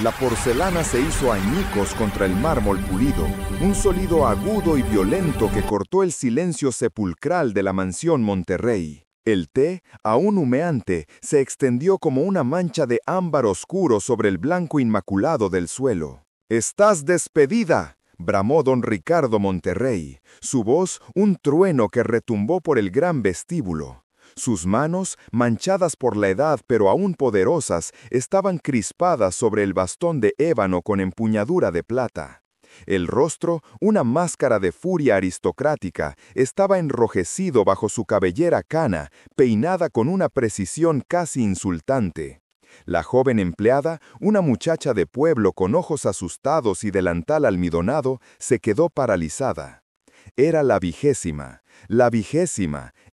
La porcelana se hizo añicos contra el mármol pulido, un sonido agudo y violento que cortó el silencio sepulcral de la mansión Monterrey. El té, aún humeante, se extendió como una mancha de ámbar oscuro sobre el blanco inmaculado del suelo. «¡Estás despedida!», bramó don Ricardo Monterrey, su voz un trueno que retumbó por el gran vestíbulo. Sus manos, manchadas por la edad pero aún poderosas, estaban crispadas sobre el bastón de ébano con empuñadura de plata. El rostro, una máscara de furia aristocrática, estaba enrojecido bajo su cabellera cana, peinada con una precisión casi insultante. La joven empleada, una muchacha de pueblo con ojos asustados y delantal almidonado, se quedó paralizada. Era la vigésima,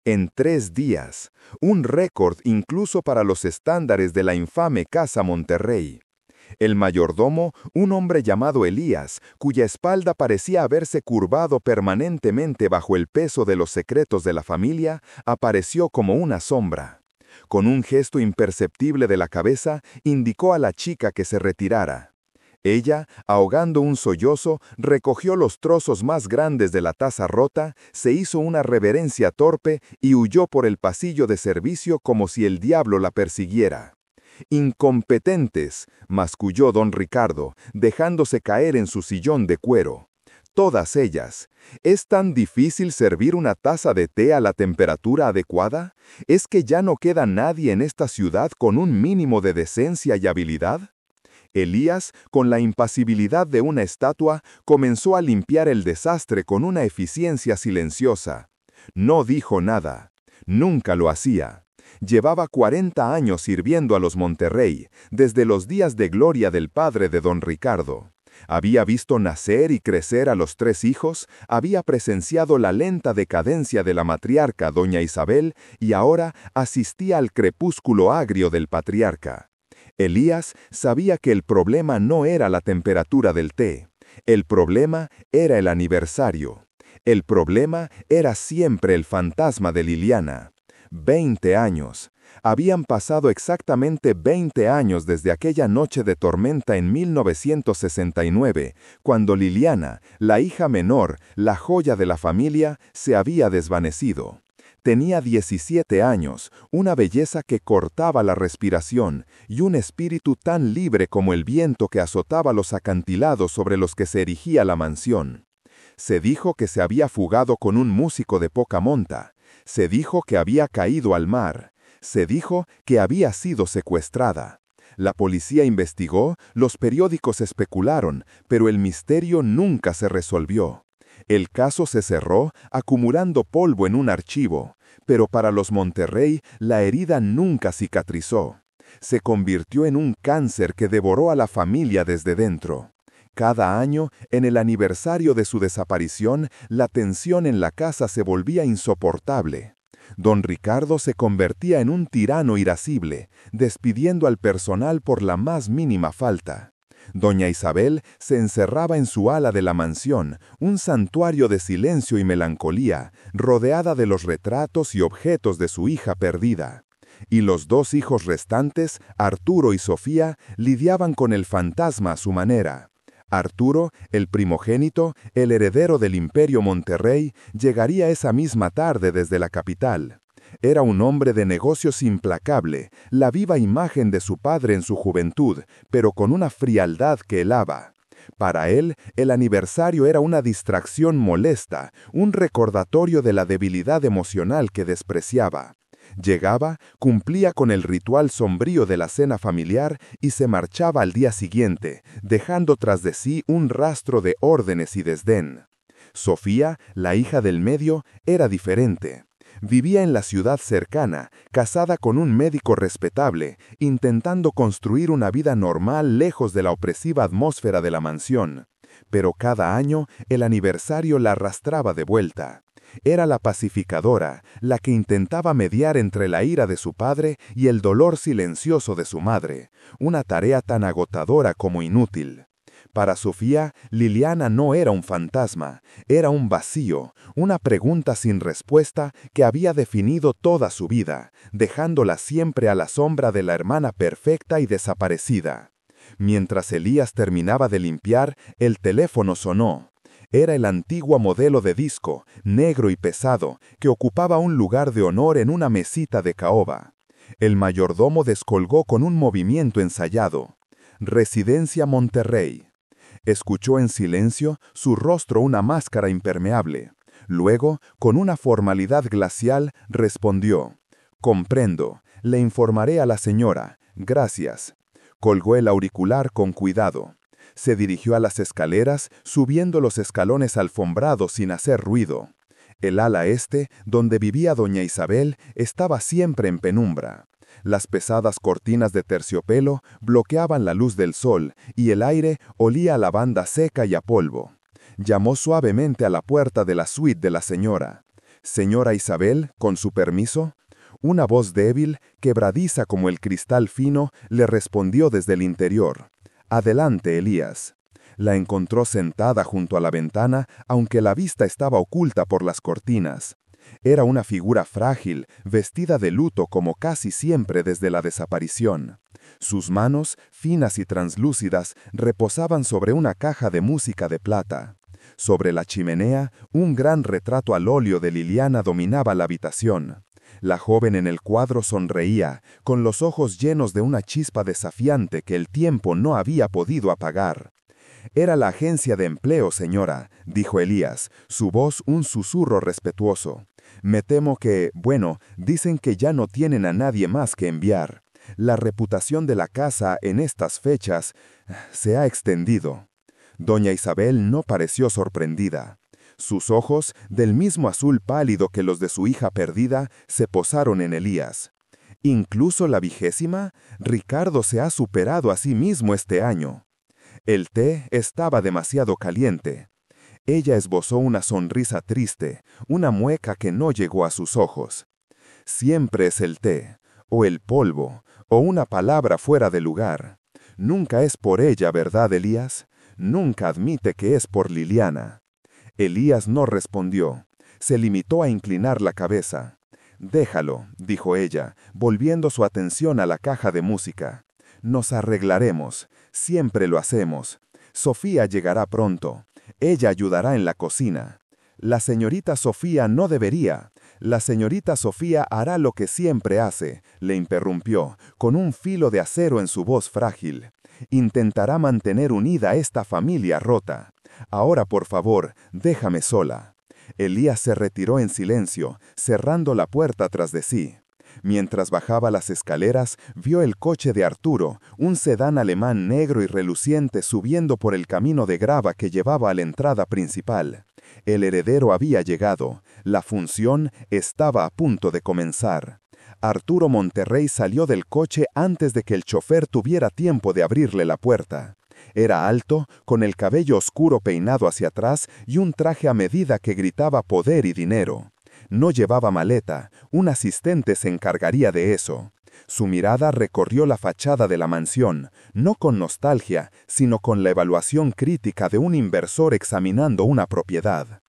en 3 días, un récord incluso para los estándares de la infame Casa Monterrey. El mayordomo, un hombre llamado Elías, cuya espalda parecía haberse curvado permanentemente bajo el peso de los secretos de la familia, apareció como una sombra. Con un gesto imperceptible de la cabeza, indicó a la chica que se retirara. Ella, ahogando un sollozo, recogió los trozos más grandes de la taza rota, se hizo una reverencia torpe y huyó por el pasillo de servicio como si el diablo la persiguiera. «Incompetentes», masculló don Ricardo, dejándose caer en su sillón de cuero. «Todas ellas. ¿Es tan difícil servir una taza de té a la temperatura adecuada? ¿Es que ya no queda nadie en esta ciudad con un mínimo de decencia y habilidad?» Elías, con la impasibilidad de una estatua, comenzó a limpiar el desastre con una eficiencia silenciosa. No dijo nada. Nunca lo hacía. Llevaba 40 años sirviendo a los Monterrey, desde los días de gloria del padre de don Ricardo. Había visto nacer y crecer a los 3 hijos, había presenciado la lenta decadencia de la matriarca doña Isabel y ahora asistía al crepúsculo agrio del patriarca. Elías sabía que el problema no era la temperatura del té. El problema era el aniversario. El problema era siempre el fantasma de Liliana. 20 años. Habían pasado exactamente 20 años desde aquella noche de tormenta en 1969, cuando Liliana, la hija menor, la joya de la familia, se había desvanecido. Tenía 17 años, una belleza que cortaba la respiración y un espíritu tan libre como el viento que azotaba los acantilados sobre los que se erigía la mansión. Se dijo que se había fugado con un músico de poca monta. Se dijo que había caído al mar. Se dijo que había sido secuestrada. La policía investigó, los periódicos especularon, pero el misterio nunca se resolvió. El caso se cerró, acumulando polvo en un archivo, pero para los Monterrey la herida nunca cicatrizó. Se convirtió en un cáncer que devoró a la familia desde dentro. Cada año, en el aniversario de su desaparición, la tensión en la casa se volvía insoportable. Don Ricardo se convertía en un tirano irascible, despidiendo al personal por la más mínima falta. Doña Isabel se encerraba en su ala de la mansión, un santuario de silencio y melancolía, rodeada de los retratos y objetos de su hija perdida. Y los 2 hijos restantes, Arturo y Sofía, lidiaban con el fantasma a su manera. Arturo, el primogénito, el heredero del Imperio Monterrey, llegaría esa misma tarde desde la capital. Era un hombre de negocios implacable, la viva imagen de su padre en su juventud, pero con una frialdad que helaba. Para él, el aniversario era una distracción molesta, un recordatorio de la debilidad emocional que despreciaba. Llegaba, cumplía con el ritual sombrío de la cena familiar y se marchaba al día siguiente, dejando tras de sí un rastro de órdenes y desdén. Sofía, la hija del medio, era diferente. Vivía en la ciudad cercana, casada con un médico respetable, intentando construir una vida normal lejos de la opresiva atmósfera de la mansión. Pero cada año el aniversario la arrastraba de vuelta. Era la pacificadora, la que intentaba mediar entre la ira de su padre y el dolor silencioso de su madre, una tarea tan agotadora como inútil. Para Sofía, Liliana no era un fantasma, era un vacío, una pregunta sin respuesta que había definido toda su vida, dejándola siempre a la sombra de la hermana perfecta y desaparecida. Mientras Elías terminaba de limpiar, el teléfono sonó. Era el antiguo modelo de disco, negro y pesado, que ocupaba un lugar de honor en una mesita de caoba. El mayordomo descolgó con un movimiento ensayado. Residencia Monterrey. Escuchó en silencio, su rostro una máscara impermeable. Luego, con una formalidad glacial, respondió: «Comprendo, le informaré a la señora, gracias». Colgó el auricular con cuidado. Se dirigió a las escaleras, subiendo los escalones alfombrados sin hacer ruido. El ala este, donde vivía doña Isabel, estaba siempre en penumbra. Las pesadas cortinas de terciopelo bloqueaban la luz del sol y el aire olía a lavanda seca y a polvo. Llamó suavemente a la puerta de la suite de la señora. «Señora Isabel, con su permiso». Una voz débil, quebradiza como el cristal fino, le respondió desde el interior. «Adelante, Elías». La encontró sentada junto a la ventana, aunque la vista estaba oculta por las cortinas. Era una figura frágil, vestida de luto como casi siempre desde la desaparición. Sus manos, finas y translúcidas, reposaban sobre una caja de música de plata. Sobre la chimenea, un gran retrato al óleo de Liliana dominaba la habitación. La joven en el cuadro sonreía, con los ojos llenos de una chispa desafiante que el tiempo no había podido apagar. «Era la agencia de empleo, señora», dijo Elías, su voz un susurro respetuoso. «Me temo que, bueno, dicen que ya no tienen a nadie más que enviar. La reputación de la casa en estas fechas se ha extendido». Doña Isabel no pareció sorprendida. Sus ojos, del mismo azul pálido que los de su hija perdida, se posaron en Elías. «¿Incluso la 20ª? Ricardo se ha superado a sí mismo este año». El té estaba demasiado caliente. Ella esbozó una sonrisa triste, una mueca que no llegó a sus ojos. «Siempre es el té, o el polvo, o una palabra fuera de lugar. Nunca es por ella, ¿verdad, Elías? Nunca admite que es por Liliana». Elías no respondió. Se limitó a inclinar la cabeza. «Déjalo», dijo ella, volviendo su atención a la caja de música. «Nos arreglaremos. Siempre lo hacemos. Sofía llegará pronto. Ella ayudará en la cocina». «La señorita Sofía no debería. La señorita Sofía hará lo que siempre hace», le interrumpió, con un filo de acero en su voz frágil. «Intentará mantener unida esta familia rota. Ahora, por favor, déjame sola». Elías se retiró en silencio, cerrando la puerta tras de sí. Mientras bajaba las escaleras, vio el coche de Arturo, un sedán alemán negro y reluciente subiendo por el camino de grava que llevaba a la entrada principal. El heredero había llegado. La función estaba a punto de comenzar. Arturo Monterrey salió del coche antes de que el chofer tuviera tiempo de abrirle la puerta. Era alto, con el cabello oscuro peinado hacia atrás y un traje a medida que gritaba poder y dinero. No llevaba maleta, un asistente se encargaría de eso. Su mirada recorrió la fachada de la mansión, no con nostalgia, sino con la evaluación crítica de un inversor examinando una propiedad.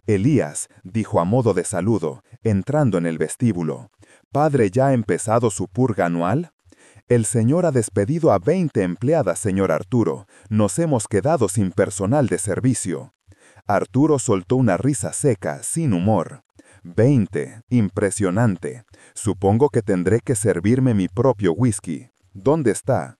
«Elías», dijo a modo de saludo, entrando en el vestíbulo. «¿Padre ya ha empezado su purga anual?» «El señor ha despedido a 20 empleadas, señor Arturo. Nos hemos quedado sin personal de servicio». Arturo soltó una risa seca, sin humor. 20. Impresionante. Supongo que tendré que servirme mi propio whisky. ¿Dónde está?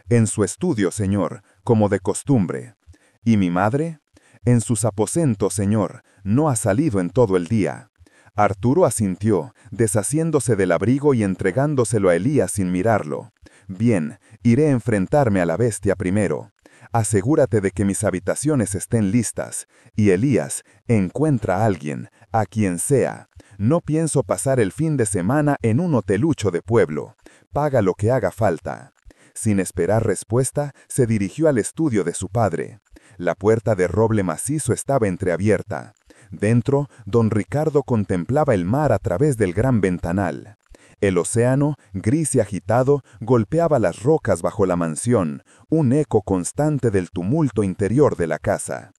En su estudio, señor, como de costumbre. ¿Y mi madre? En sus aposentos, señor. No ha salido en todo el día. Arturo asintió, deshaciéndose del abrigo y entregándoselo a Elías sin mirarlo. Bien, iré a enfrentarme a la bestia primero. Asegúrate de que mis habitaciones estén listas. Y Elías, encuentra a alguien, a quien sea. No pienso pasar el fin de semana en un hotelucho de pueblo. Paga lo que haga falta. Sin esperar respuesta, se dirigió al estudio de su padre. La puerta de roble macizo estaba entreabierta. Dentro, don Ricardo contemplaba el mar a través del gran ventanal. El océano, gris y agitado, golpeaba las rocas bajo la mansión, un eco constante del tumulto interior de la casa.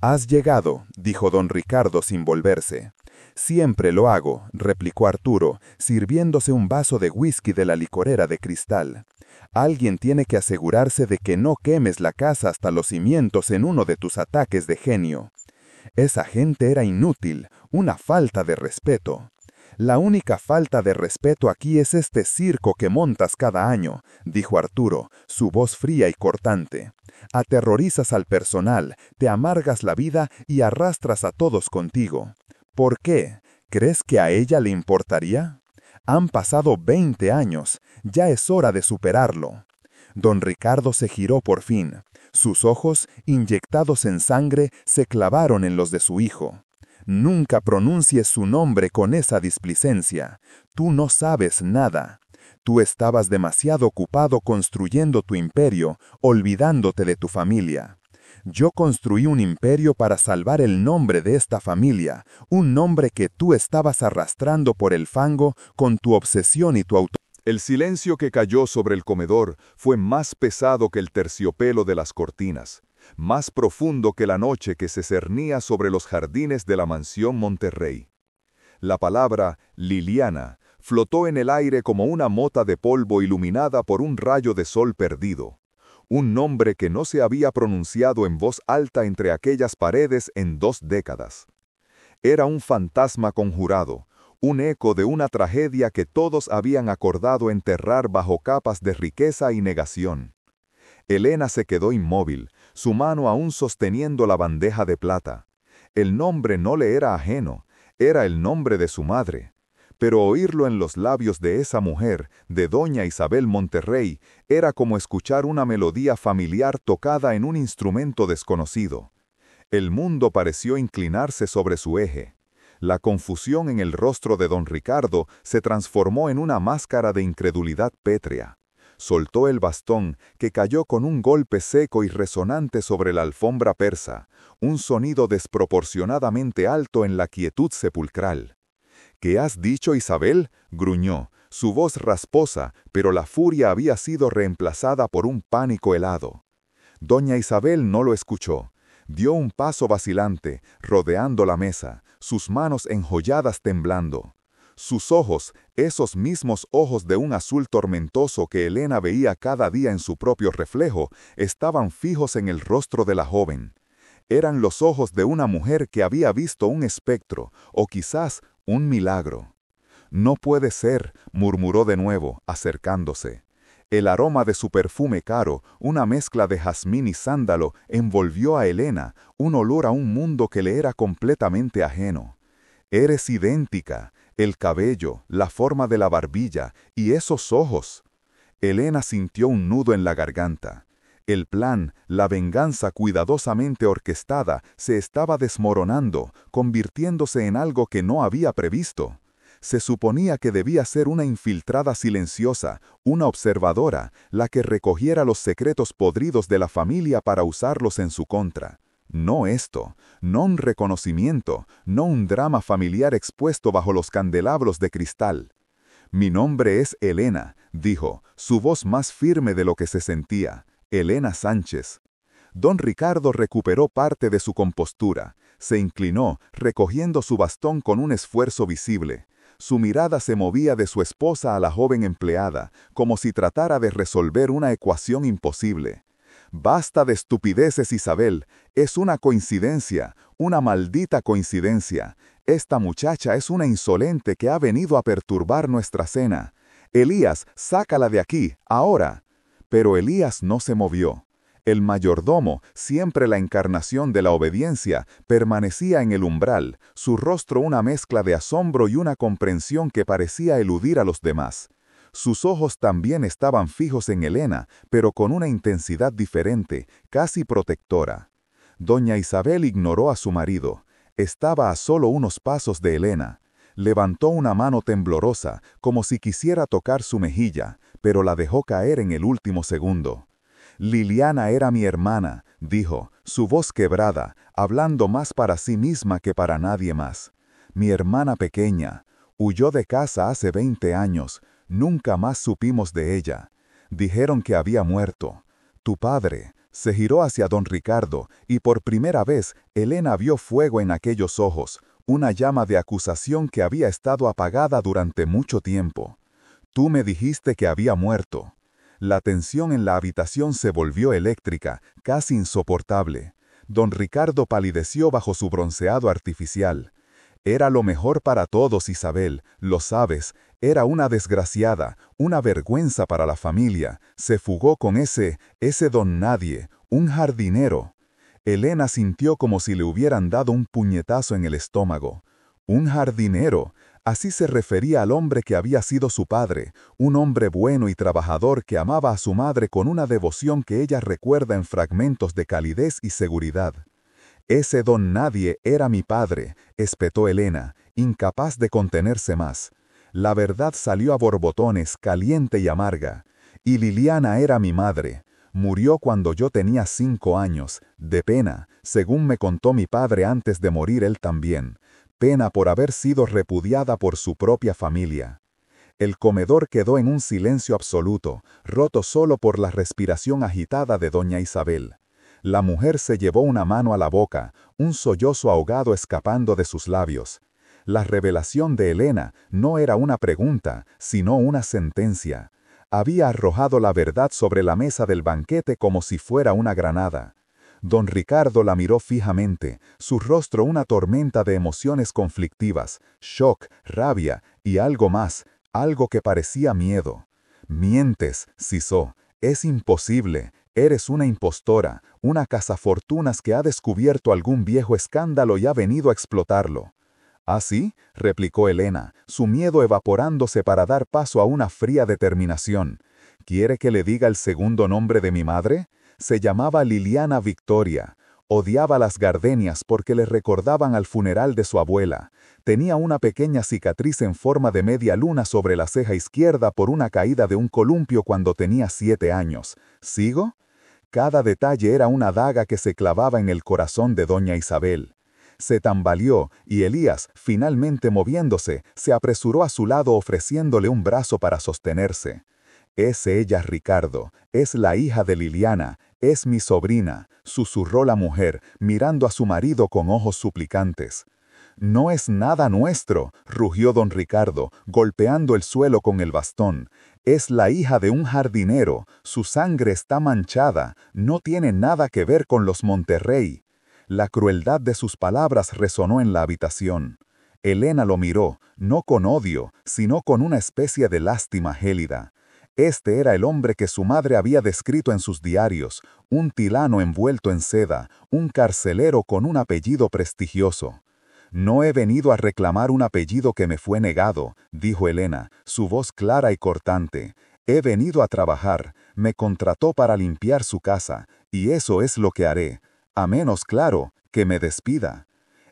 «Has llegado», dijo don Ricardo sin volverse. Siempre lo hago, replicó Arturo, sirviéndose un vaso de whisky de la licorera de cristal. Alguien tiene que asegurarse de que no quemes la casa hasta los cimientos en uno de tus ataques de genio. Esa gente era inútil, una falta de respeto. La única falta de respeto aquí es este circo que montas cada año, dijo Arturo, su voz fría y cortante. Aterrorizas al personal, te amargas la vida y arrastras a todos contigo. ¿Por qué? ¿Crees que a ella le importaría? Han pasado 20 años, ya es hora de superarlo. Don Ricardo se giró por fin. Sus ojos, inyectados en sangre, se clavaron en los de su hijo. Nunca pronuncies su nombre con esa displicencia. Tú no sabes nada. Tú estabas demasiado ocupado construyendo tu imperio, olvidándote de tu familia. Yo construí un imperio para salvar el nombre de esta familia, un nombre que tú estabas arrastrando por el fango con tu obsesión y tu autoridad. El silencio que cayó sobre el comedor fue más pesado que el terciopelo de las cortinas, más profundo que la noche que se cernía sobre los jardines de la mansión Monterrey. La palabra Liliana flotó en el aire como una mota de polvo iluminada por un rayo de sol perdido. Un nombre que no se había pronunciado en voz alta entre aquellas paredes en 2 décadas. Era un fantasma conjurado, un eco de una tragedia que todos habían acordado enterrar bajo capas de riqueza y negación. Elena se quedó inmóvil, su mano aún sosteniendo la bandeja de plata. El nombre no le era ajeno, era el nombre de su madre. Pero oírlo en los labios de esa mujer, de doña Isabel Monterrey, era como escuchar una melodía familiar tocada en un instrumento desconocido. El mundo pareció inclinarse sobre su eje. La confusión en el rostro de don Ricardo se transformó en una máscara de incredulidad pétrea. Soltó el bastón, que cayó con un golpe seco y resonante sobre la alfombra persa, un sonido desproporcionadamente alto en la quietud sepulcral. ¿Qué has dicho, Isabel?, gruñó, su voz rasposa, pero la furia había sido reemplazada por un pánico helado. Doña Isabel no lo escuchó. Dio un paso vacilante, rodeando la mesa, sus manos enjolladas temblando. Sus ojos, esos mismos ojos de un azul tormentoso que Elena veía cada día en su propio reflejo, estaban fijos en el rostro de la joven. Eran los ojos de una mujer que había visto un espectro, o quizás un milagro. «No puede ser», murmuró de nuevo, acercándose. El aroma de su perfume caro, una mezcla de jazmín y sándalo, envolvió a Elena, un olor a un mundo que le era completamente ajeno. «Eres idéntica, el cabello, la forma de la barbilla y esos ojos». Elena sintió un nudo en la garganta. El plan, la venganza cuidadosamente orquestada, se estaba desmoronando, convirtiéndose en algo que no había previsto. Se suponía que debía ser una infiltrada silenciosa, una observadora, la que recogiera los secretos podridos de la familia para usarlos en su contra. No esto, no un reconocimiento, no un drama familiar expuesto bajo los candelabros de cristal. «Mi nombre es Elena», dijo, su voz más firme de lo que se sentía. «Elena Sánchez». Don Ricardo recuperó parte de su compostura. Se inclinó, recogiendo su bastón con un esfuerzo visible. Su mirada se movía de su esposa a la joven empleada, como si tratara de resolver una ecuación imposible. «Basta de estupideces, Isabel. Es una coincidencia, una maldita coincidencia. Esta muchacha es una insolente que ha venido a perturbar nuestra cena. Elías, sácala de aquí, ahora». Pero Elías no se movió. El mayordomo, siempre la encarnación de la obediencia, permanecía en el umbral, su rostro una mezcla de asombro y una comprensión que parecía eludir a los demás. Sus ojos también estaban fijos en Elena, pero con una intensidad diferente, casi protectora. Doña Isabel ignoró a su marido. Estaba a solo unos pasos de Elena. Levantó una mano temblorosa, como si quisiera tocar su mejilla, pero la dejó caer en el último segundo. «Liliana era mi hermana», dijo, su voz quebrada, hablando más para sí misma que para nadie más. «Mi hermana pequeña. Huyó de casa hace 20 años. Nunca más supimos de ella. Dijeron que había muerto. Tu padre». Se giró hacia don Ricardo, y por primera vez Elena vio fuego en aquellos ojos, una llama de acusación que había estado apagada durante mucho tiempo. Tú me dijiste que había muerto. La tensión en la habitación se volvió eléctrica, casi insoportable. Don Ricardo palideció bajo su bronceado artificial. Era lo mejor para todos, Isabel, lo sabes. Era una desgraciada, una vergüenza para la familia. Se fugó con ese don nadie, un jardinero. Elena sintió como si le hubieran dado un puñetazo en el estómago. Un jardinero. Así se refería al hombre que había sido su padre, un hombre bueno y trabajador que amaba a su madre con una devoción que ella recuerda en fragmentos de calidez y seguridad. Ese don nadie era mi padre, espetó Elena, incapaz de contenerse más. La verdad salió a borbotones, caliente y amarga. Y Liliana era mi madre. Murió cuando yo tenía 5 años, de pena, según me contó mi padre antes de morir él también. Pena por haber sido repudiada por su propia familia. El comedor quedó en un silencio absoluto, roto solo por la respiración agitada de doña Isabel. La mujer se llevó una mano a la boca, un sollozo ahogado escapando de sus labios. La revelación de Elena no era una pregunta, sino una sentencia. Había arrojado la verdad sobre la mesa del banquete como si fuera una granada. Don Ricardo la miró fijamente, su rostro una tormenta de emociones conflictivas, shock, rabia y algo más, algo que parecía miedo. Mientes, sisó, es imposible, eres una impostora, una cazafortunas que ha descubierto algún viejo escándalo y ha venido a explotarlo. ¿Ah, sí?, replicó Elena, su miedo evaporándose para dar paso a una fría determinación. ¿Quiere que le diga el segundo nombre de mi madre? Se llamaba Liliana Victoria. Odiaba las gardenias porque le recordaban al funeral de su abuela. Tenía una pequeña cicatriz en forma de media luna sobre la ceja izquierda por una caída de un columpio cuando tenía 7 años. ¿Sigo? Cada detalle era una daga que se clavaba en el corazón de doña Isabel. Se tambaleó y Elías, finalmente moviéndose, se apresuró a su lado ofreciéndole un brazo para sostenerse. «Es ella, Ricardo, es la hija de Liliana, es mi sobrina», susurró la mujer, mirando a su marido con ojos suplicantes. «No es nada nuestro», rugió don Ricardo, golpeando el suelo con el bastón. «Es la hija de un jardinero, su sangre está manchada, no tiene nada que ver con los Monterrey». La crueldad de sus palabras resonó en la habitación. Elena lo miró, no con odio, sino con una especie de lástima gélida. Este era el hombre que su madre había descrito en sus diarios, un tilano envuelto en seda, un carcelero con un apellido prestigioso. «No he venido a reclamar un apellido que me fue negado», dijo Elena, su voz clara y cortante. «He venido a trabajar, me contrató para limpiar su casa, y eso es lo que haré. A menos, claro, que me despida».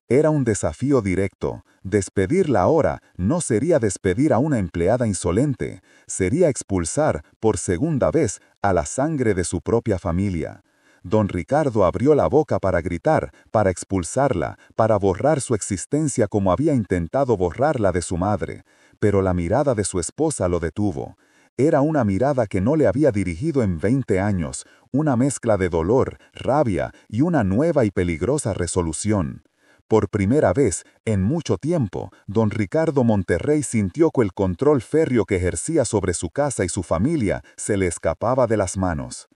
Era un desafío directo. Despedirla ahora no sería despedir a una empleada insolente, sería expulsar, por segunda vez, a la sangre de su propia familia. Don Ricardo abrió la boca para gritar, para expulsarla, para borrar su existencia como había intentado borrarla de su madre, pero la mirada de su esposa lo detuvo. Era una mirada que no le había dirigido en 20 años, una mezcla de dolor, rabia y una nueva y peligrosa resolución. Por primera vez, en mucho tiempo, don Ricardo Monterrey sintió que el control férreo que ejercía sobre su casa y su familia se le escapaba de las manos.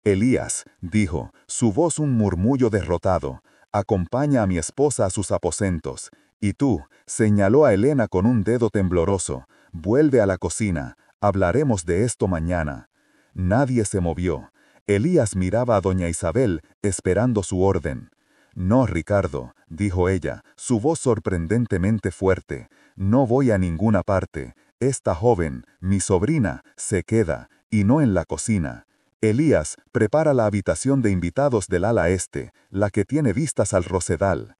«Elías», dijo, su voz un murmullo derrotado, «acompaña a mi esposa a sus aposentos. Y tú», señaló a Elena con un dedo tembloroso, «vuelve a la cocina. Hablaremos de esto mañana». Nadie se movió. Elías miraba a doña Isabel, esperando su orden. «No, Ricardo», dijo ella, su voz sorprendentemente fuerte, «no voy a ninguna parte. Esta joven, mi sobrina, se queda, y no en la cocina. Elías, prepara la habitación de invitados del ala este, la que tiene vistas al Rosedal».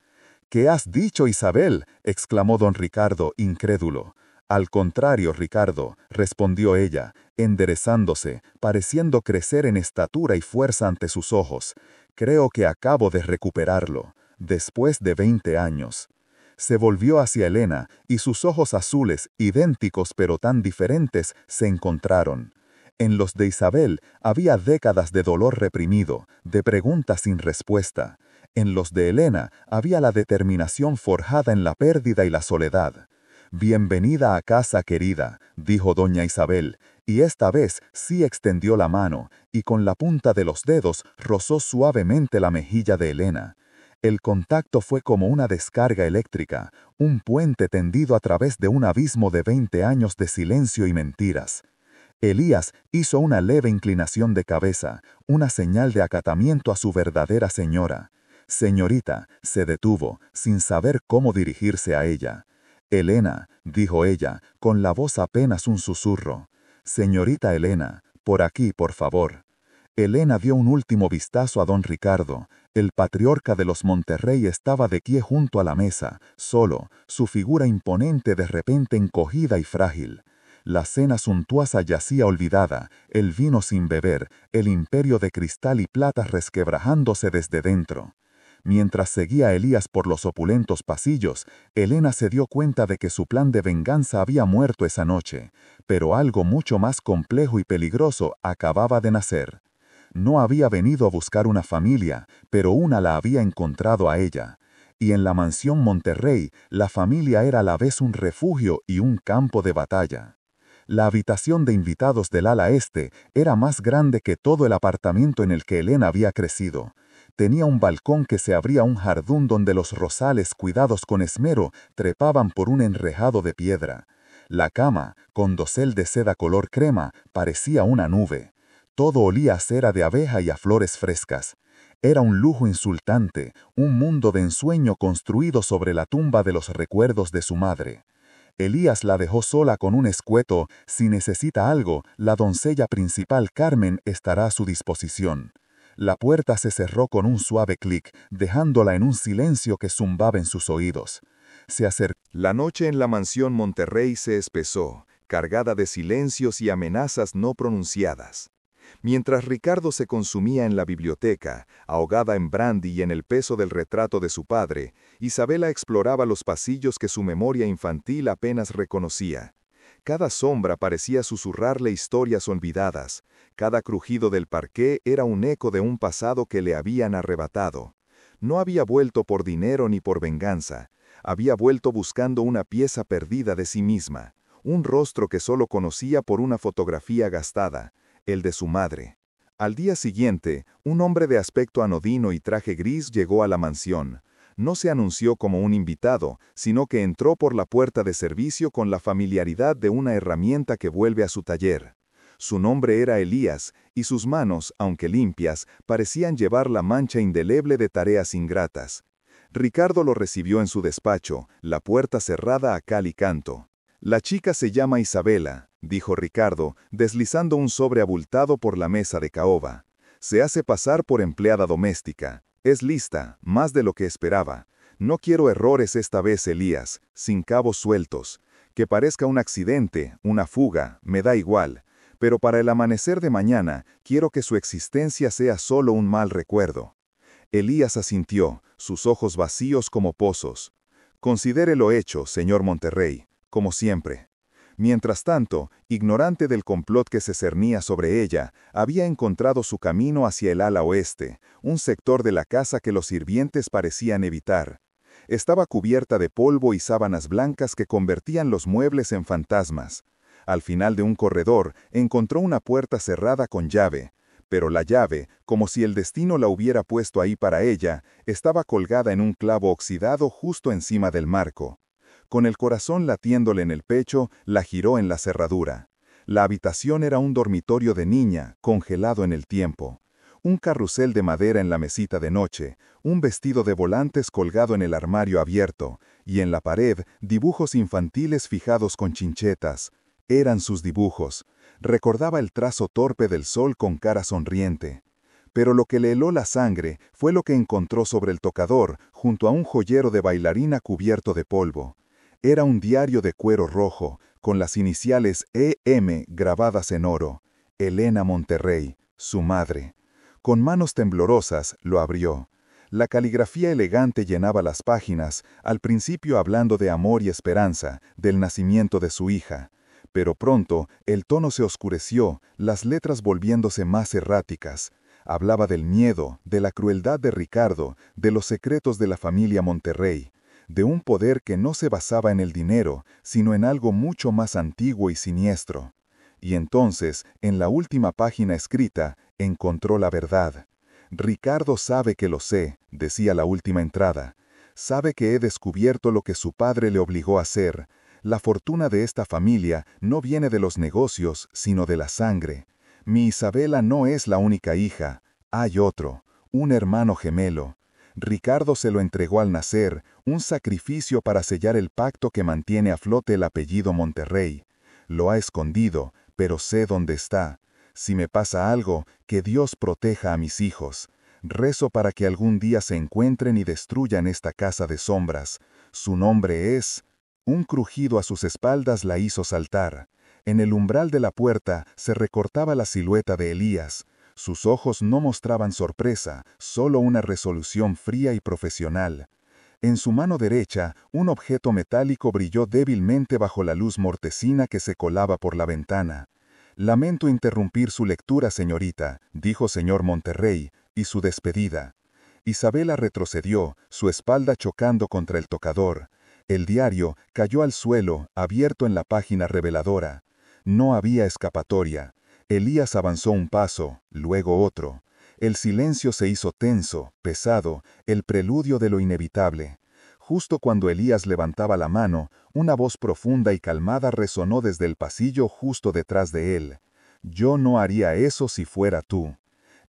«¿Qué has dicho, Isabel?», exclamó don Ricardo, incrédulo. «Al contrario, Ricardo», respondió ella, enderezándose, pareciendo crecer en estatura y fuerza ante sus ojos. «Creo que acabo de recuperarlo, después de 20 años». Se volvió hacia Elena, y sus ojos azules, idénticos pero tan diferentes, se encontraron. En los de Isabel había décadas de dolor reprimido, de preguntas sin respuesta. En los de Elena había la determinación forjada en la pérdida y la soledad. «Bienvenida a casa, querida», dijo doña Isabel, y esta vez sí extendió la mano, y con la punta de los dedos rozó suavemente la mejilla de Elena. El contacto fue como una descarga eléctrica, un puente tendido a través de un abismo de 20 años de silencio y mentiras. Elías hizo una leve inclinación de cabeza, una señal de acatamiento a su verdadera señora. «Señorita», se detuvo, sin saber cómo dirigirse a ella. «Elena», dijo ella, con la voz apenas un susurro. «Señorita Elena, por aquí, por favor». Elena dio un último vistazo a don Ricardo. El patriarca de los Monterrey estaba de pie junto a la mesa, solo, su figura imponente de repente encogida y frágil. La cena suntuosa yacía olvidada, el vino sin beber, el imperio de cristal y plata resquebrajándose desde dentro. Mientras seguía Elías por los opulentos pasillos, Elena se dio cuenta de que su plan de venganza había muerto esa noche, pero algo mucho más complejo y peligroso acababa de nacer. No había venido a buscar una familia, pero una la había encontrado a ella. Y en la mansión Monterrey, la familia era a la vez un refugio y un campo de batalla. La habitación de invitados del ala este era más grande que todo el apartamento en el que Elena había crecido. Tenía un balcón que se abría a un jardín donde los rosales, cuidados con esmero, trepaban por un enrejado de piedra. La cama, con dosel de seda color crema, parecía una nube. Todo olía a cera de abeja y a flores frescas. Era un lujo insultante, un mundo de ensueño construido sobre la tumba de los recuerdos de su madre. Elías la dejó sola con un escueto: «Si necesita algo, la doncella principal Carmen estará a su disposición». La puerta se cerró con un suave clic, dejándola en un silencio que zumbaba en sus oídos. Se acercó. La noche en la mansión Monterrey se espesó, cargada de silencios y amenazas no pronunciadas. Mientras Ricardo se consumía en la biblioteca, ahogada en brandy y en el peso del retrato de su padre, Isabela exploraba los pasillos que su memoria infantil apenas reconocía. Cada sombra parecía susurrarle historias olvidadas. Cada crujido del parqué era un eco de un pasado que le habían arrebatado. No había vuelto por dinero ni por venganza. Había vuelto buscando una pieza perdida de sí misma, un rostro que solo conocía por una fotografía gastada, el de su madre. Al día siguiente, un hombre de aspecto anodino y traje gris llegó a la mansión. No se anunció como un invitado, sino que entró por la puerta de servicio con la familiaridad de una herramienta que vuelve a su taller. Su nombre era Elías, y sus manos, aunque limpias, parecían llevar la mancha indeleble de tareas ingratas. Ricardo lo recibió en su despacho, la puerta cerrada a cal y canto. «La chica se llama Isabela», dijo Ricardo, deslizando un sobre abultado por la mesa de caoba. «Se hace pasar por empleada doméstica. Es lista, más de lo que esperaba. No quiero errores esta vez, Elías, sin cabos sueltos. Que parezca un accidente, una fuga, me da igual. Pero para el amanecer de mañana, quiero que su existencia sea solo un mal recuerdo». Elías asintió, sus ojos vacíos como pozos. «Considere lo hecho, señor Monterrey, como siempre». Mientras tanto, ignorante del complot que se cernía sobre ella, había encontrado su camino hacia el ala oeste, un sector de la casa que los sirvientes parecían evitar. Estaba cubierta de polvo y sábanas blancas que convertían los muebles en fantasmas. Al final de un corredor, encontró una puerta cerrada con llave, pero la llave, como si el destino la hubiera puesto ahí para ella, estaba colgada en un clavo oxidado justo encima del marco. Con el corazón latiéndole en el pecho, la giró en la cerradura. La habitación era un dormitorio de niña, congelado en el tiempo. Un carrusel de madera en la mesita de noche, un vestido de volantes colgado en el armario abierto, y en la pared, dibujos infantiles fijados con chinchetas. Eran sus dibujos. Recordaba el trazo torpe del sol con cara sonriente. Pero lo que le heló la sangre fue lo que encontró sobre el tocador, junto a un joyero de bailarina cubierto de polvo. Era un diario de cuero rojo, con las iniciales E.M. grabadas en oro. Elena Monterrey, su madre. Con manos temblorosas, lo abrió. La caligrafía elegante llenaba las páginas, al principio hablando de amor y esperanza, del nacimiento de su hija. Pero pronto, el tono se oscureció, las letras volviéndose más erráticas. Hablaba del miedo, de la crueldad de Ricardo, de los secretos de la familia Monterrey, de un poder que no se basaba en el dinero, sino en algo mucho más antiguo y siniestro. Y entonces, en la última página escrita, encontró la verdad. Ricardo sabe que lo sé, decía la última entrada. Sabe que he descubierto lo que su padre le obligó a hacer. La fortuna de esta familia no viene de los negocios, sino de la sangre. Mi Isabela no es la única hija. Hay otro, un hermano gemelo. Ricardo se lo entregó al nacer, un sacrificio para sellar el pacto que mantiene a flote el apellido Monterrey. Lo ha escondido, pero sé dónde está. Si me pasa algo, que Dios proteja a mis hijos. Rezo para que algún día se encuentren y destruyan esta casa de sombras. Su nombre es... Un crujido a sus espaldas la hizo saltar. En el umbral de la puerta se recortaba la silueta de Elías. Sus ojos no mostraban sorpresa, solo una resolución fría y profesional. En su mano derecha, un objeto metálico brilló débilmente bajo la luz mortecina que se colaba por la ventana. «Lamento interrumpir su lectura, señorita», dijo señor Monterrey, y su despedida. Isabela retrocedió, su espalda chocando contra el tocador. El diario cayó al suelo, abierto en la página reveladora. No había escapatoria. Elías avanzó un paso, luego otro. El silencio se hizo tenso, pesado, el preludio de lo inevitable. Justo cuando Elías levantaba la mano, una voz profunda y calmada resonó desde el pasillo justo detrás de él. «Yo no haría eso si fuera tú».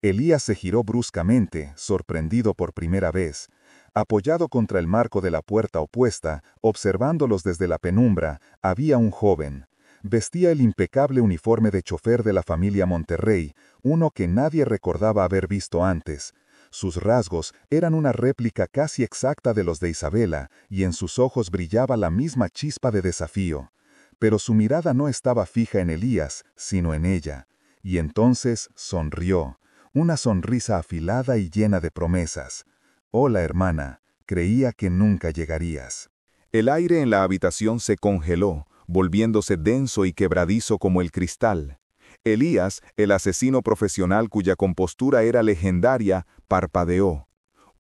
Elías se giró bruscamente, sorprendido por primera vez. Apoyado contra el marco de la puerta opuesta, observándolos desde la penumbra, había un joven. Vestía el impecable uniforme de chofer de la familia Monterrey, uno que nadie recordaba haber visto antes. Sus rasgos eran una réplica casi exacta de los de Isabela, y en sus ojos brillaba la misma chispa de desafío. Pero su mirada no estaba fija en Elías, sino en ella. Y entonces sonrió, una sonrisa afilada y llena de promesas. «Hola, hermana, creía que nunca llegarías». El aire en la habitación se congeló, volviéndose denso y quebradizo como el cristal. Elías, el asesino profesional cuya compostura era legendaria, parpadeó.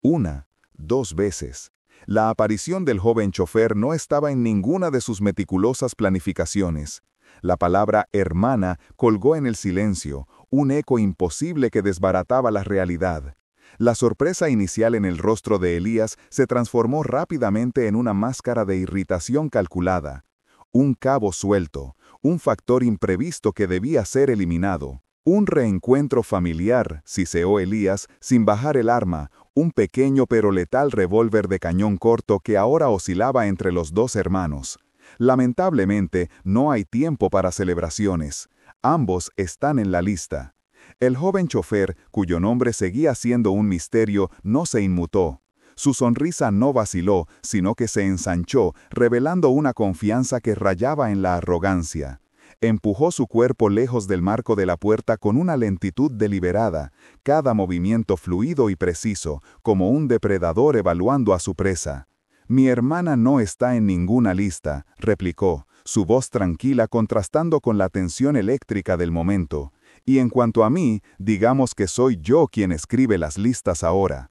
1, 2 veces. La aparición del joven chofer no estaba en ninguna de sus meticulosas planificaciones. La palabra hermana colgó en el silencio, un eco imposible que desbarataba la realidad. La sorpresa inicial en el rostro de Elías se transformó rápidamente en una máscara de irritación calculada. Un cabo suelto, un factor imprevisto que debía ser eliminado. Un reencuentro familiar, siseó Elías, sin bajar el arma, un pequeño pero letal revólver de cañón corto que ahora oscilaba entre los dos hermanos. Lamentablemente, no hay tiempo para celebraciones. Ambos están en la lista. El joven chofer, cuyo nombre seguía siendo un misterio, no se inmutó. Su sonrisa no vaciló, sino que se ensanchó, revelando una confianza que rayaba en la arrogancia. Empujó su cuerpo lejos del marco de la puerta con una lentitud deliberada, cada movimiento fluido y preciso, como un depredador evaluando a su presa. «Mi hermana no está en ninguna lista», replicó, su voz tranquila contrastando con la tensión eléctrica del momento. «Y en cuanto a mí, digamos que soy yo quien escribe las listas ahora».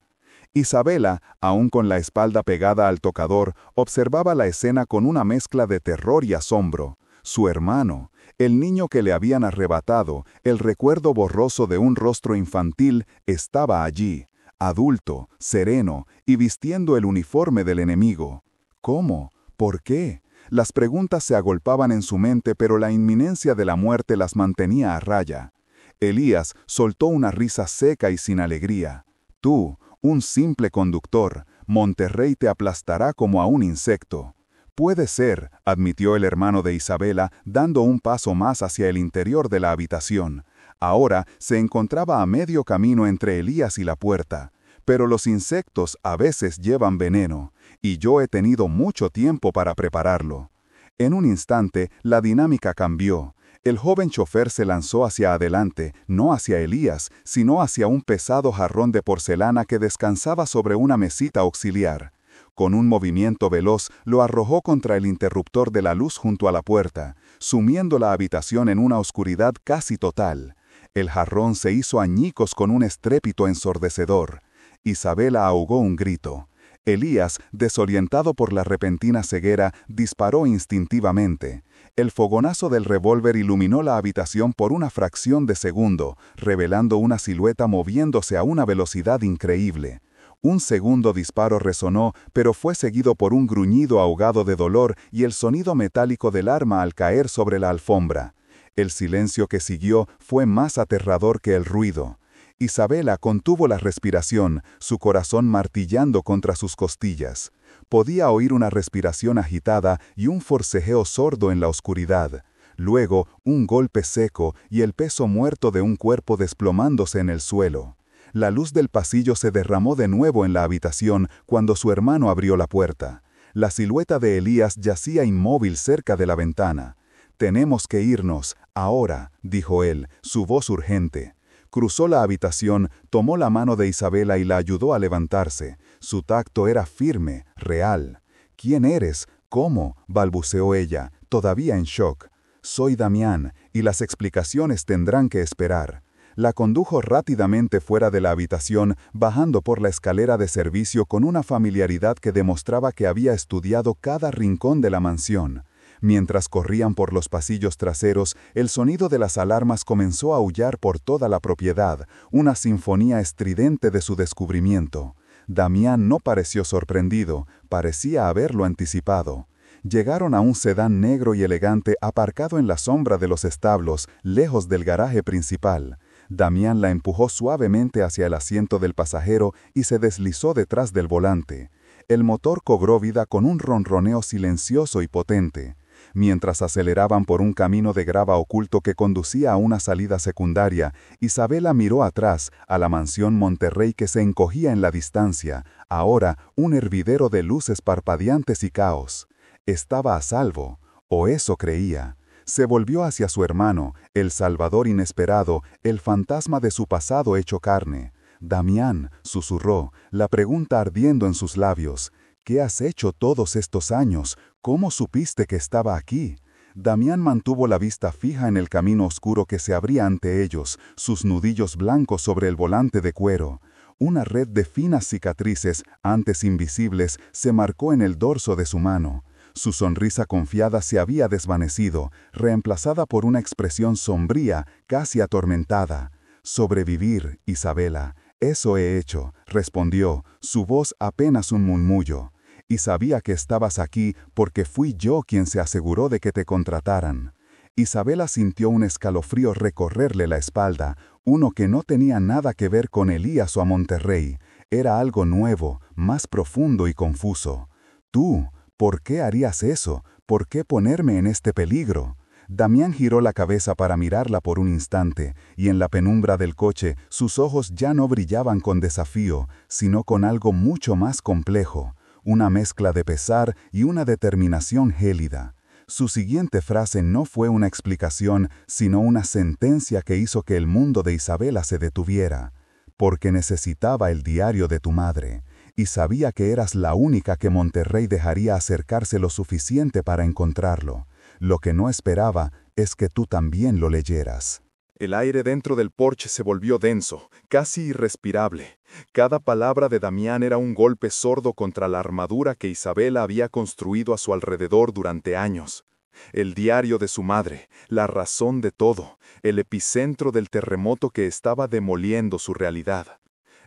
Isabela, aún con la espalda pegada al tocador, observaba la escena con una mezcla de terror y asombro. Su hermano, el niño que le habían arrebatado, el recuerdo borroso de un rostro infantil, estaba allí, adulto, sereno y vistiendo el uniforme del enemigo. ¿Cómo? ¿Por qué? Las preguntas se agolpaban en su mente, pero la inminencia de la muerte las mantenía a raya. Elías soltó una risa seca y sin alegría. «Tú, un simple conductor, Monterrey te aplastará como a un insecto». «Puede ser», admitió el hermano de Isabela, dando un paso más hacia el interior de la habitación. Ahora se encontraba a medio camino entre Elías y la puerta. «Pero los insectos a veces llevan veneno, y yo he tenido mucho tiempo para prepararlo». En un instante, la dinámica cambió. El joven chofer se lanzó hacia adelante, no hacia Elías, sino hacia un pesado jarrón de porcelana que descansaba sobre una mesita auxiliar. Con un movimiento veloz, lo arrojó contra el interruptor de la luz junto a la puerta, sumiendo la habitación en una oscuridad casi total. El jarrón se hizo añicos con un estrépito ensordecedor. Isabela ahogó un grito. Elías, desorientado por la repentina ceguera, disparó instintivamente. El fogonazo del revólver iluminó la habitación por una fracción de segundo, revelando una silueta moviéndose a una velocidad increíble. Un segundo disparo resonó, pero fue seguido por un gruñido ahogado de dolor y el sonido metálico del arma al caer sobre la alfombra. El silencio que siguió fue más aterrador que el ruido. Isabela contuvo la respiración, su corazón martillando contra sus costillas. Podía oír una respiración agitada y un forcejeo sordo en la oscuridad. Luego, un golpe seco y el peso muerto de un cuerpo desplomándose en el suelo. La luz del pasillo se derramó de nuevo en la habitación cuando su hermano abrió la puerta. La silueta de Elías yacía inmóvil cerca de la ventana. «Tenemos que irnos, ahora», dijo él, su voz urgente. Cruzó la habitación, tomó la mano de Isabela y la ayudó a levantarse. Su tacto era firme, real. «¿Quién eres? ¿Cómo?», balbuceó ella, todavía en shock. «Soy Damián, y las explicaciones tendrán que esperar». La condujo rápidamente fuera de la habitación, bajando por la escalera de servicio con una familiaridad que demostraba que había estudiado cada rincón de la mansión. Mientras corrían por los pasillos traseros, el sonido de las alarmas comenzó a aullar por toda la propiedad, una sinfonía estridente de su descubrimiento. Damián no pareció sorprendido, parecía haberlo anticipado. Llegaron a un sedán negro y elegante aparcado en la sombra de los establos, lejos del garaje principal. Damián la empujó suavemente hacia el asiento del pasajero y se deslizó detrás del volante. El motor cobró vida con un ronroneo silencioso y potente. Mientras aceleraban por un camino de grava oculto que conducía a una salida secundaria, Isabela miró atrás, a la mansión Monterrey que se encogía en la distancia, ahora un hervidero de luces parpadeantes y caos. Estaba a salvo, o eso creía. Se volvió hacia su hermano, el salvador inesperado, el fantasma de su pasado hecho carne. «Damián», susurró, la pregunta ardiendo en sus labios. «¿Qué has hecho todos estos años? ¿Cómo supiste que estaba aquí?» Damián mantuvo la vista fija en el camino oscuro que se abría ante ellos, sus nudillos blancos sobre el volante de cuero. Una red de finas cicatrices, antes invisibles, se marcó en el dorso de su mano. Su sonrisa confiada se había desvanecido, reemplazada por una expresión sombría, casi atormentada. «Sobrevivir, Isabela. Eso he hecho», respondió, su voz apenas un murmullo. «Y sabía que estabas aquí porque fui yo quien se aseguró de que te contrataran». Isabela sintió un escalofrío recorrerle la espalda, uno que no tenía nada que ver con Elías o a Monterrey. Era algo nuevo, más profundo y confuso. «¿Tú? ¿Por qué harías eso? ¿Por qué ponerme en este peligro?» Damián giró la cabeza para mirarla por un instante, y en la penumbra del coche sus ojos ya no brillaban con desafío, sino con algo mucho más complejo, una mezcla de pesar y una determinación gélida. Su siguiente frase no fue una explicación, sino una sentencia que hizo que el mundo de Isabela se detuviera. «Porque necesitaba el diario de tu madre, y sabía que eras la única que Monterrey dejaría acercarse lo suficiente para encontrarlo. Lo que no esperaba es que tú también lo leyeras». El aire dentro del porche se volvió denso, casi irrespirable. Cada palabra de Damián era un golpe sordo contra la armadura que Isabela había construido a su alrededor durante años. El diario de su madre, la razón de todo, el epicentro del terremoto que estaba demoliendo su realidad.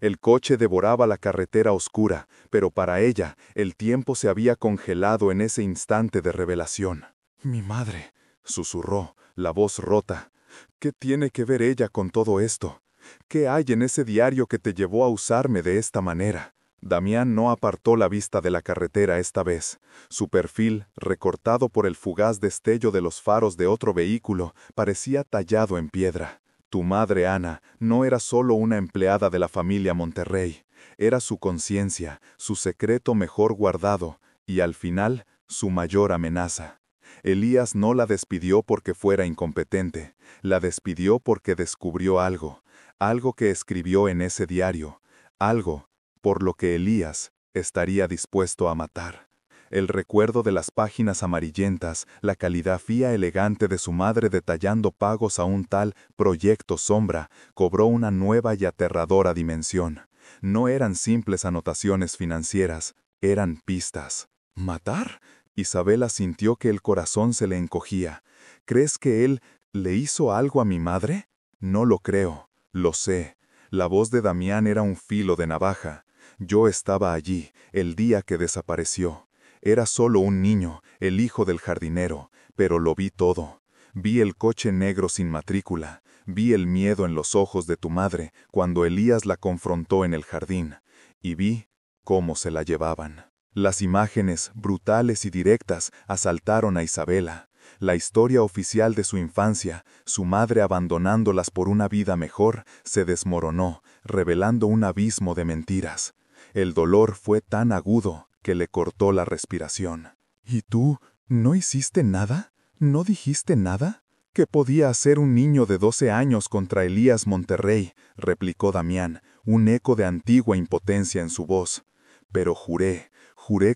El coche devoraba la carretera oscura, pero para ella el tiempo se había congelado en ese instante de revelación. «Mi madre», susurró, la voz rota. «¿Qué tiene que ver ella con todo esto? ¿Qué hay en ese diario que te llevó a usarme de esta manera?» Damián no apartó la vista de la carretera esta vez. Su perfil, recortado por el fugaz destello de los faros de otro vehículo, parecía tallado en piedra. Tu madre, Ana, no era solo una empleada de la familia Monterrey. Era su conciencia, su secreto mejor guardado, y al final, su mayor amenaza. Elías no la despidió porque fuera incompetente, la despidió porque descubrió algo que escribió en ese diario, algo por lo que Elías estaría dispuesto a matar. el recuerdo de las páginas amarillentas, la caligrafía elegante de su madre detallando pagos a un tal Proyecto Sombra, cobró una nueva y aterradora dimensión. No eran simples anotaciones financieras, eran pistas. ¿Matar? Isabela sintió que el corazón se le encogía. ¿Crees que él le hizo algo a mi madre? No lo creo, lo sé. La voz de Damián era un filo de navaja. Yo estaba allí, el día que desapareció. Era solo un niño, el hijo del jardinero, pero lo vi todo. Vi el coche negro sin matrícula, vi el miedo en los ojos de tu madre cuando Elías la confrontó en el jardín, y vi cómo se la llevaban. Las imágenes, brutales y directas, asaltaron a Isabela. La historia oficial de su infancia, su madre abandonándolas por una vida mejor, se desmoronó, revelando un abismo de mentiras. El dolor fue tan agudo que le cortó la respiración. ¿Y tú no hiciste nada? ¿No dijiste nada? ¿Qué podía hacer un niño de 12 años contra Elías Monterrey?, replicó Damián, un eco de antigua impotencia en su voz. Pero juré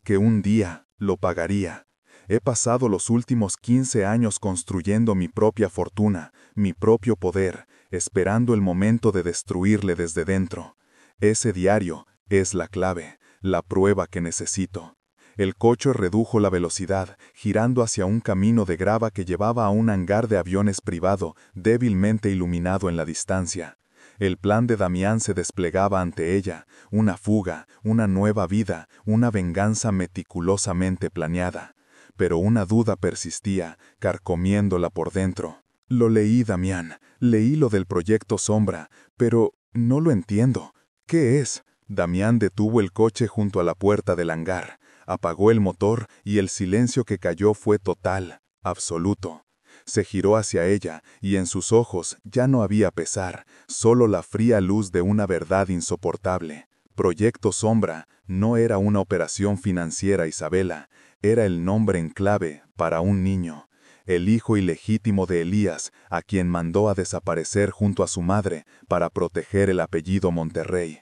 que un día lo pagaría. He pasado los últimos 15 años construyendo mi propia fortuna, mi propio poder, esperando el momento de destruirle desde dentro. Ese diario es la clave, la prueba que necesito. El coche redujo la velocidad, girando hacia un camino de grava que llevaba a un hangar de aviones privado, débilmente iluminado en la distancia. El plan de Damián se desplegaba ante ella, una fuga, una nueva vida, una venganza meticulosamente planeada. Pero una duda persistía, carcomiéndola por dentro. Lo leí, Damián, leí lo del Proyecto Sombra, pero no lo entiendo. ¿Qué es? Damián detuvo el coche junto a la puerta del hangar, apagó el motor y el silencio que cayó fue total, absoluto. Se giró hacia ella y en sus ojos ya no había pesar, solo la fría luz de una verdad insoportable. Proyecto Sombra no era una operación financiera, Isabela, era el nombre en clave para un niño, el hijo ilegítimo de Elías, a quien mandó a desaparecer junto a su madre para proteger el apellido Monterrey.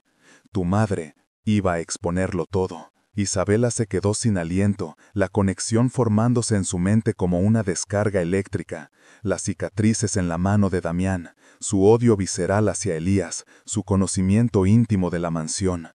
Tu madre iba a exponerlo todo. Isabela se quedó sin aliento, la conexión formándose en su mente como una descarga eléctrica, las cicatrices en la mano de Damián, su odio visceral hacia Elías, su conocimiento íntimo de la mansión.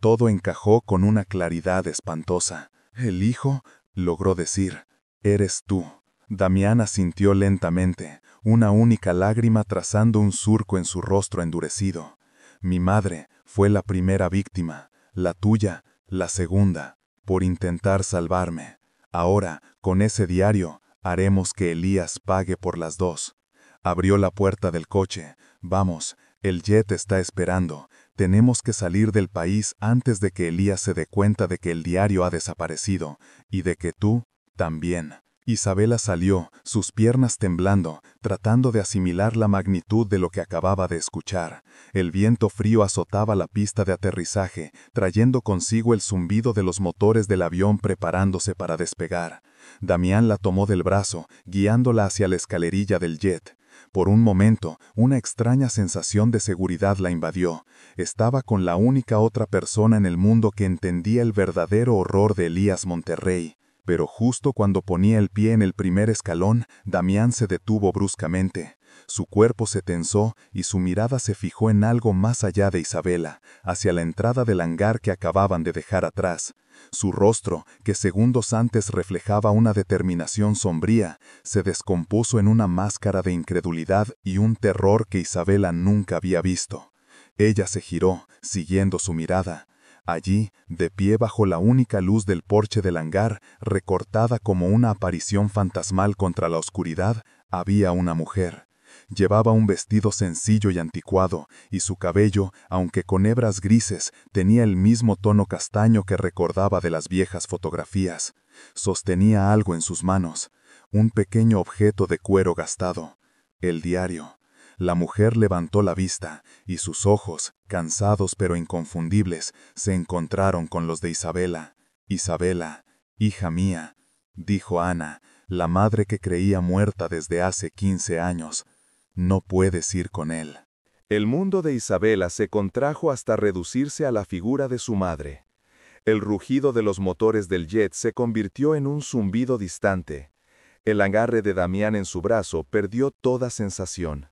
Todo encajó con una claridad espantosa. «El hijo», logró decir, «eres tú». Damián asintió lentamente, una única lágrima trazando un surco en su rostro endurecido. «Mi madre fue la primera víctima, la tuya, la segunda, por intentar salvarme. Ahora, con ese diario, haremos que Elías pague por las dos». Abrió la puerta del coche. «Vamos, el jet está esperando. Tenemos que salir del país antes de que Elías se dé cuenta de que el diario ha desaparecido, y de que tú también». Isabela salió, sus piernas temblando, tratando de asimilar la magnitud de lo que acababa de escuchar. El viento frío azotaba la pista de aterrizaje, trayendo consigo el zumbido de los motores del avión preparándose para despegar. Damián la tomó del brazo, guiándola hacia la escalerilla del jet. Por un momento, una extraña sensación de seguridad la invadió. Estaba con la única otra persona en el mundo que entendía el verdadero horror de Elías Monterrey. Pero justo cuando ponía el pie en el primer escalón, Damián se detuvo bruscamente. Su cuerpo se tensó y su mirada se fijó en algo más allá de Isabela, hacia la entrada del hangar que acababan de dejar atrás. Su rostro, que segundos antes reflejaba una determinación sombría, se descompuso en una máscara de incredulidad y un terror que Isabela nunca había visto. Ella se giró, siguiendo su mirada. Allí, de pie bajo la única luz del porche del hangar, recortada como una aparición fantasmal contra la oscuridad, había una mujer. Llevaba un vestido sencillo y anticuado, y su cabello, aunque con hebras grises, tenía el mismo tono castaño que recordaba de las viejas fotografías. Sostenía algo en sus manos, un pequeño objeto de cuero gastado, el diario. La mujer levantó la vista, y sus ojos, cansados pero inconfundibles, se encontraron con los de Isabela. «Isabela, hija mía», dijo Ana, la madre que creía muerta desde hace 15 años, «no puedes ir con él». El mundo de Isabela se contrajo hasta reducirse a la figura de su madre. El rugido de los motores del jet se convirtió en un zumbido distante. El agarre de Damián en su brazo perdió toda sensación.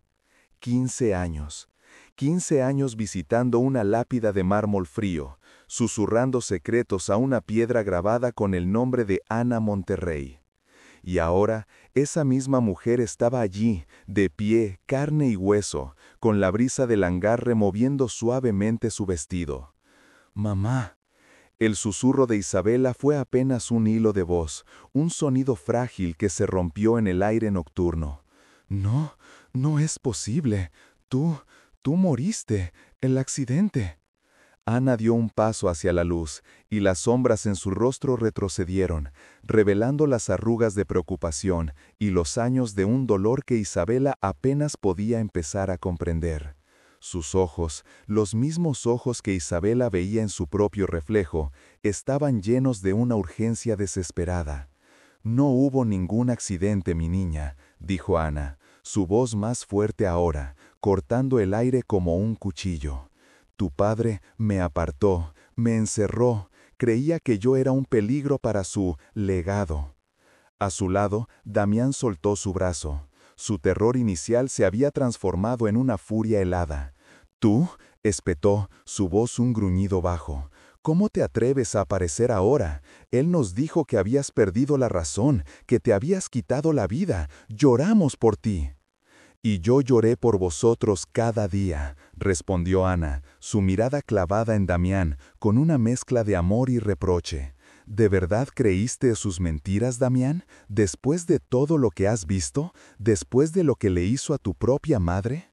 15 años. 15 años visitando una lápida de mármol frío, susurrando secretos a una piedra grabada con el nombre de Ana Monterrey. Y ahora, esa misma mujer estaba allí, de pie, carne y hueso, con la brisa del hangar removiendo suavemente su vestido. «Mamá». El susurro de Isabela fue apenas un hilo de voz, un sonido frágil que se rompió en el aire nocturno. «No, no es posible. Tú moriste. El accidente». Ana dio un paso hacia la luz, y las sombras en su rostro retrocedieron, revelando las arrugas de preocupación y los años de un dolor que Isabela apenas podía empezar a comprender. Sus ojos, los mismos ojos que Isabela veía en su propio reflejo, estaban llenos de una urgencia desesperada. «No hubo ningún accidente, mi niña», dijo Ana, su voz más fuerte ahora, cortando el aire como un cuchillo. «Tu padre me apartó, me encerró, creía que yo era un peligro para su legado». A su lado, Damián soltó su brazo. Su terror inicial se había transformado en una furia helada. «¿Tú?», espetó, su voz un gruñido bajo. «¿Cómo te atreves a aparecer ahora? Él nos dijo que habías perdido la razón, que te habías quitado la vida. Lloramos por ti». «Y yo lloré por vosotros cada día», respondió Ana, su mirada clavada en Damián, con una mezcla de amor y reproche. «¿De verdad creíste sus mentiras, Damián? ¿Después de todo lo que has visto? ¿Después de lo que le hizo a tu propia madre?»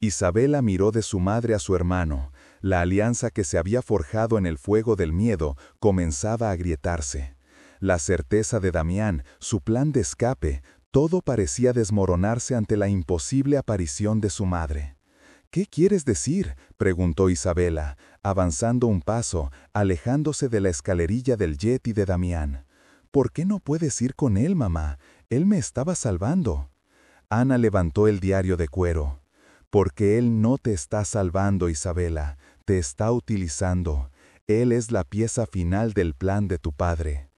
Isabela miró de su madre a su hermano. La alianza que se había forjado en el fuego del miedo comenzaba a agrietarse. La certeza de Damián, su plan de escape, todo parecía desmoronarse ante la imposible aparición de su madre. «¿Qué quieres decir?», preguntó Isabela, avanzando un paso, alejándose de la escalerilla del jet y de Damián. «¿Por qué no puedes ir con él, mamá? Él me estaba salvando». Ana levantó el diario de cuero. «Porque él no te está salvando, Isabela, te está utilizando. Él es la pieza final del plan de tu padre».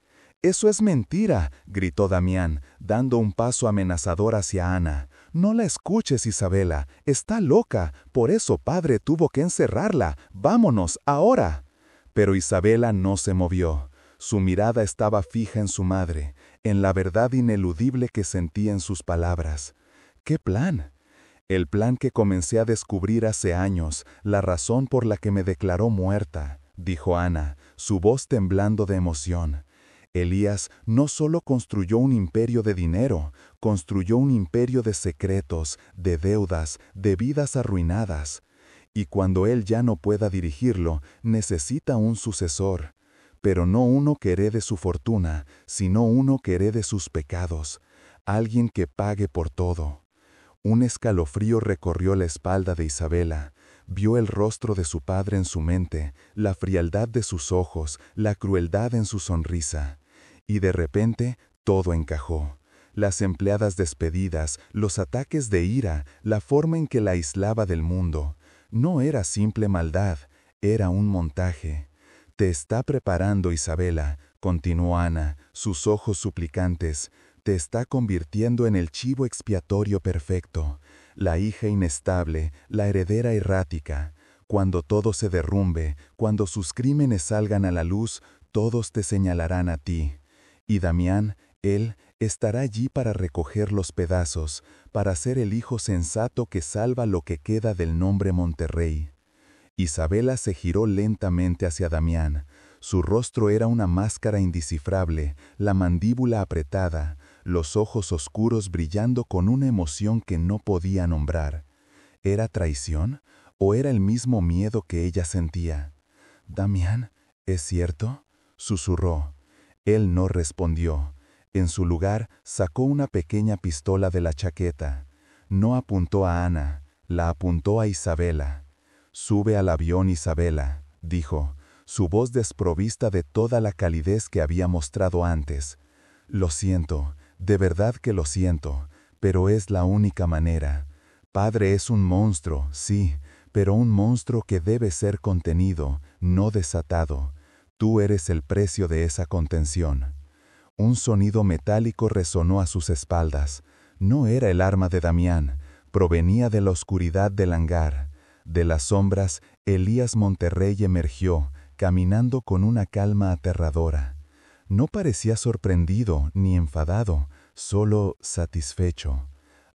«Eso es mentira», gritó Damián, dando un paso amenazador hacia Ana. «No la escuches, Isabela, está loca, por eso padre tuvo que encerrarla. Vámonos, ahora». Pero Isabela no se movió. Su mirada estaba fija en su madre, en la verdad ineludible que sentía en sus palabras. «¿Qué plan?». «El plan que comencé a descubrir hace años, la razón por la que me declaró muerta», dijo Ana, su voz temblando de emoción. «Elías no solo construyó un imperio de dinero, construyó un imperio de secretos, de deudas, de vidas arruinadas. Y cuando él ya no pueda dirigirlo, necesita un sucesor. Pero no uno que herede su fortuna, sino uno que herede sus pecados. Alguien que pague por todo». Un escalofrío recorrió la espalda de Isabela. Vio el rostro de su padre en su mente, la frialdad de sus ojos, la crueldad en su sonrisa. Y de repente, todo encajó. Las empleadas despedidas, los ataques de ira, la forma en que la aislaba del mundo. No era simple maldad, era un montaje. «Te está preparando, Isabela», continuó Ana, sus ojos suplicantes. «Te está convirtiendo en el chivo expiatorio perfecto, la hija inestable, la heredera errática. Cuando todo se derrumbe, cuando sus crímenes salgan a la luz, todos te señalarán a ti. Y Damián, él, estará allí para recoger los pedazos, para ser el hijo sensato que salva lo que queda del nombre Monterrey». Isabela se giró lentamente hacia Damián. Su rostro era una máscara indescifrable, la mandíbula apretada, los ojos oscuros brillando con una emoción que no podía nombrar. ¿Era traición o era el mismo miedo que ella sentía? «Damián, ¿es cierto?», susurró. Él no respondió. En su lugar, sacó una pequeña pistola de la chaqueta. No apuntó a Ana, la apuntó a Isabela. «Sube al avión, Isabela», dijo, su voz desprovista de toda la calidez que había mostrado antes. «Lo siento, de verdad que lo siento, pero es la única manera. Padre es un monstruo, sí, pero un monstruo que debe ser contenido, no desatado. Tú eres el precio de esa contención. Un sonido metálico resonó a sus espaldas. No era el arma de Damián, provenía de la oscuridad del hangar. De las sombras, Elías Monterrey emergió, caminando con una calma aterradora. No parecía sorprendido ni enfadado, solo satisfecho.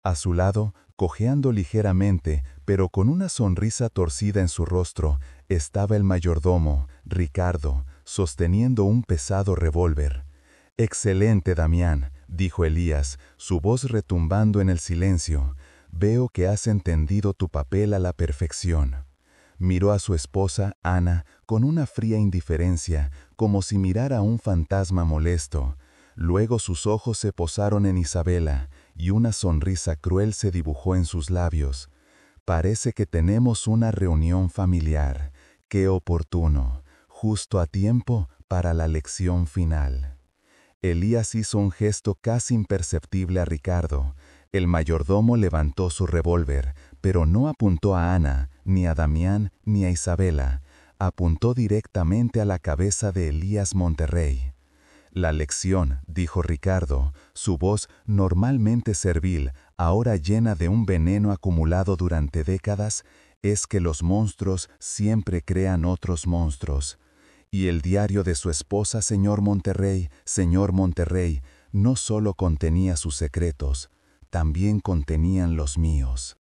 A su lado, cojeando ligeramente, pero con una sonrisa torcida en su rostro, estaba el mayordomo, Ricardo, sosteniendo un pesado revólver. «Excelente, Damián», dijo Elías, su voz retumbando en el silencio. «Veo que has entendido tu papel a la perfección». Miró a su esposa, Ana, con una fría indiferencia, como si mirara a un fantasma molesto. Luego sus ojos se posaron en Isabela, y una sonrisa cruel se dibujó en sus labios. «Parece que tenemos una reunión familiar. Qué oportuno, justo a tiempo para la lección final». Elías hizo un gesto casi imperceptible a Ricardo. El mayordomo levantó su revólver, pero no apuntó a Ana, ni a Damián, ni a Isabela. Apuntó directamente a la cabeza de Elías Monterrey. «La lección», dijo Ricardo, su voz normalmente servil, ahora llena de un veneno acumulado durante décadas, «es que los monstruos siempre crean otros monstruos». Y el diario de su esposa, señor Monterrey, no solo contenía sus secretos, también contenían los míos.